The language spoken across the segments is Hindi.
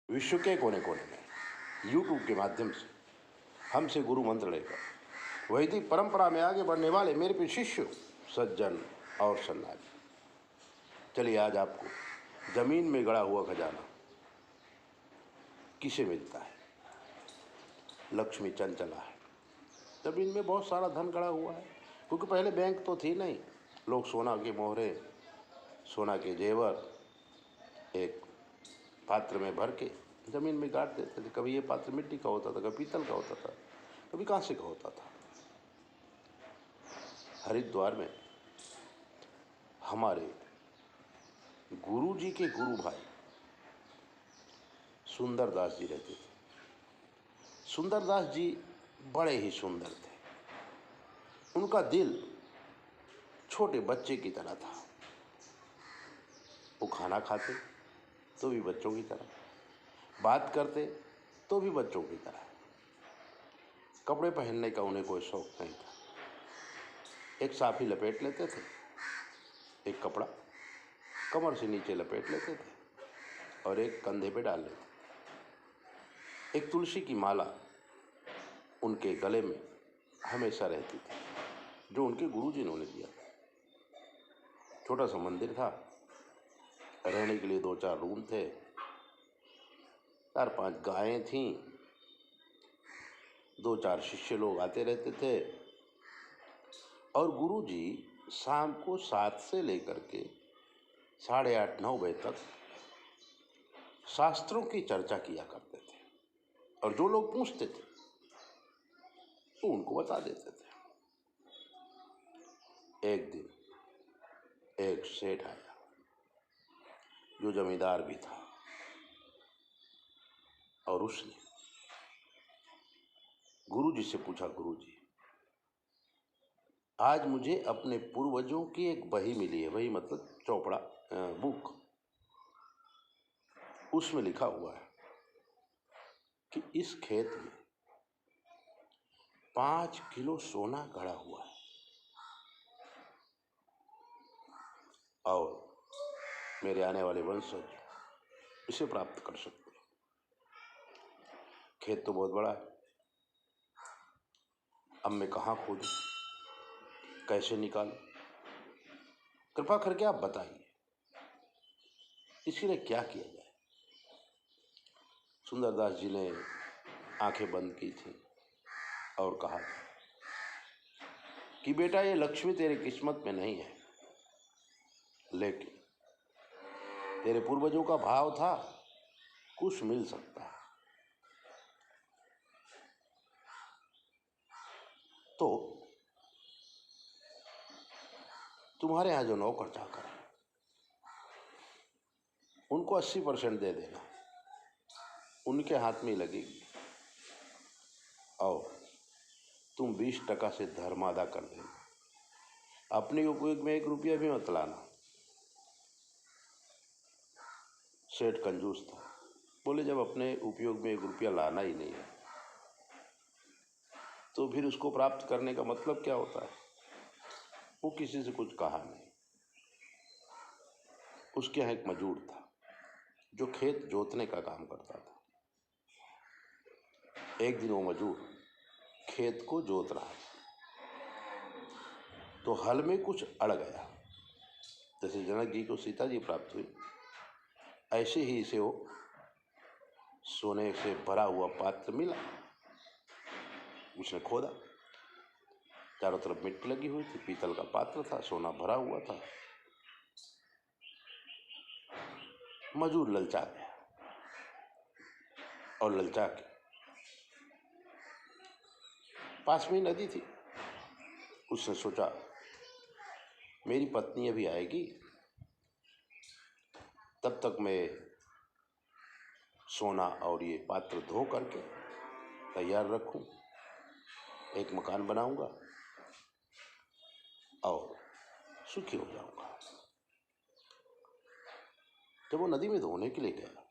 विश्व के कोने कोने में यूट्यूब के माध्यम से हमसे गुरु मंत्र लेकर वैदिक परंपरा में आगे बढ़ने वाले मेरे प्रिय शिष्य, सज्जन और सन्नारी, चलिए आज आपको जमीन में गड़ा हुआ खजाना किसे मिलता है। लक्ष्मी चंचला है। जमीन में बहुत सारा धन गड़ा हुआ है, क्योंकि पहले बैंक तो थी नहीं। लोग सोना के मोहरे, सोना के जेवर एक पात्र में भर के जमीन में गाड़ देते थे। कभी ये पात्र मिट्टी का होता था, कभी पीतल का होता था, कभी कांसे का होता था। हरिद्वार में हमारे गुरु जी के गुरु भाई सुंदरदास जी रहते थे। सुंदरदास जी बड़े ही सुंदर थे। उनका दिल छोटे बच्चे की तरह था। वो खाना खाते तो भी बच्चों की तरह, बात करते तो भी बच्चों की तरह। कपड़े पहनने का उन्हें कोई शौक नहीं था। एक साफी लपेट लेते थे, एक कपड़ा कमर से नीचे लपेट लेते थे और एक कंधे पे डाल लेते। एक तुलसी की माला उनके गले में हमेशा रहती थी, जो उनके गुरुजी ने उन्हें दिया था। छोटा सा मंदिर था, रहने के लिए 2-4 रूम थे, 4-5 गायें थीं, 2-4 शिष्य लोग आते रहते थे। और गुरुजी शाम को 7 से लेकर के 8:30-9 बजे तक शास्त्रों की चर्चा किया करते थे, और जो लोग पूछते थे तो उनको बता देते थे। एक दिन एक सेठ आया, जो जमींदार भी था, और उसने गुरुजी से पूछा, गुरुजी आज मुझे अपने पूर्वजों की एक बही मिली है। बही मतलब चौपड़ा, बुक। उसमें लिखा हुआ है कि इस खेत में 5 किलो सोना गड़ा हुआ है, और मेरे आने वाले वंशज इसे प्राप्त कर सकते हैं। खेत तो बहुत बड़ा है, अब मैं कहाँ खोजूं, कैसे निकालूं? कृपा करके आप बताइए, इसके लिए क्या किया जाए? सुंदरदास जी ने आंखें बंद की थी और कहा कि बेटा, ये लक्ष्मी तेरी किस्मत में नहीं है, लेकिन तेरे पूर्वजों का भाव था, कुछ मिल सकता है। तो तुम्हारे यहां जो नौकर चाकर है, उनको 80% दे देना, उनके हाथ में लगेगी, और तुम 20% से धर्म अदा कर देना। अपने उपयोग में 1 रुपया भी मत लाना। सेठ कंजूस था, बोले जब अपने उपयोग में 1 रुपया लाना ही नहीं है, तो फिर उसको प्राप्त करने का मतलब क्या होता है? वो किसी से कुछ कहा नहीं। उसके यहाँ एक मजदूर था, जो खेत जोतने का काम करता था। एक दिन वो मजदूर खेत को जोत रहा था, तो हल में कुछ अड़ गया। जैसे जनक जी को सीता जी प्राप्त हुई, ऐसे ही इसे वो सोने से भरा हुआ पात्र मिला। उसने खोदा, चारों तरफ मिट्टी लगी हुई थी, पीतल का पात्र था, सोना भरा हुआ था। मजदूर ललचा गया, और ललचा के पास में नदी थी, उसने सोचा मेरी पत्नी अभी आएगी, तब तक मैं सोना और ये पात्र धो करके तैयार रखूं, एक मकान बनाऊंगा और सुखी हो जाऊंगा। जब वो नदी में धोने के लिए गया,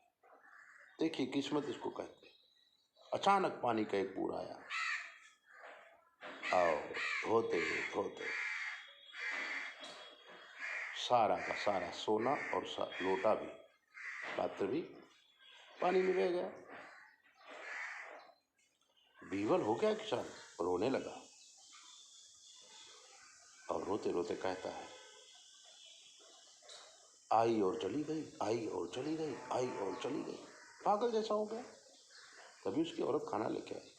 देखिए किस्मत इसको कहते, अचानक पानी का एक पूर आया, और धोते धोते सारा का सारा सोना और लोटा भी, पात्र भी पानी में बह गया। बीवल हो गया किसान, रोने लगा और रोते रोते कहता है, आई और चली गई, आई और चली गई, आई और चली गई, पागल जैसा हो गया। तभी उसकी औरत खाना लेके आई।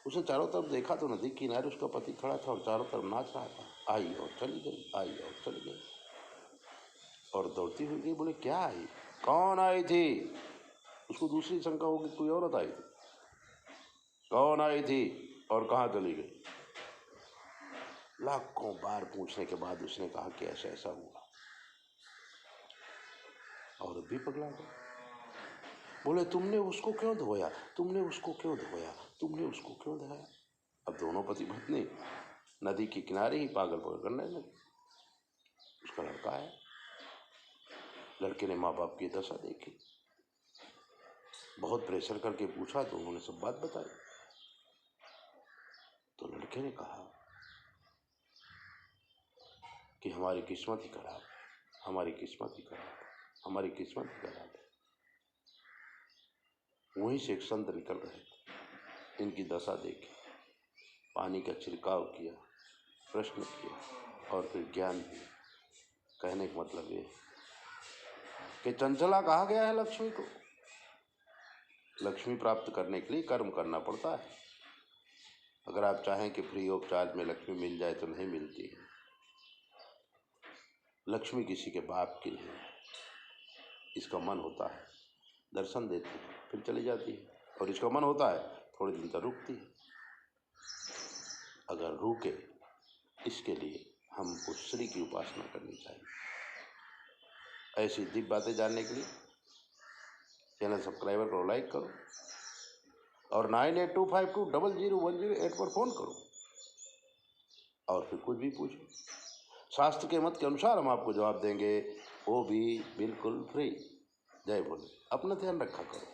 उसने चारों तरफ देखा तो नदी किनारे उसका पति खड़ा था और चारों तरफ नाच रहा था, आई और चली गई, आई और चली गई। और दौड़ती हुई गई, बोले क्या आई, कौन आई थी? उसको दूसरी शंका होगी कोई औरत आई थी। कौन आई थी और कहाँ चली गई? लाखों बार पूछने के बाद उसने कहा कि ऐसा ऐसा हुआ। औरत भी पगला गई। बोले तुमने उसको क्यों धोया, तुमने उसको क्यों धोया, तुमने उसको क्यों धोया? अब दोनों पति पत्नी नदी के किनारे ही पागल करने लगे। उसका लड़का है, लड़के ने माँ बाप की दशा देखी, बहुत प्रेशर करके पूछा तो उन्होंने सब बात बताई। तो लड़के ने कहा कि हमारी किस्मत ही खराब है, हमारी किस्मत ही खराब है, हमारी किस्मत ही खराब है। वहीं से एक संत निकल रहे थे, इनकी दशा देखी, पानी का छिड़काव किया, प्रश्न किया और फिर ज्ञान दिया। कहने का मतलब ये कि चंचला कहा गया है लक्ष्मी को। लक्ष्मी प्राप्त करने के लिए कर्म करना पड़ता है। अगर आप चाहें कि फ्री ऑफ चार्ज में लक्ष्मी मिल जाए तो नहीं मिलती है। लक्ष्मी किसी के बाप की नहीं है। इसका मन होता है, दर्शन देती है, फिर चली जाती है, और इसका मन होता है, थोड़े दिन तक रुकती है। अगर रुके, इसके लिए हम उस श्री की उपासना करनी चाहिए। ऐसी दिव्य बातें जानने के लिए चैनल सब्सक्राइबर करो, लाइक करो और 9825200108 पर फोन करो और फिर कुछ भी पूछो। शास्त्र के मत के अनुसार हम आपको जवाब देंगे, वो भी बिल्कुल फ्री। जय भोले। अपना ध्यान रखा करो।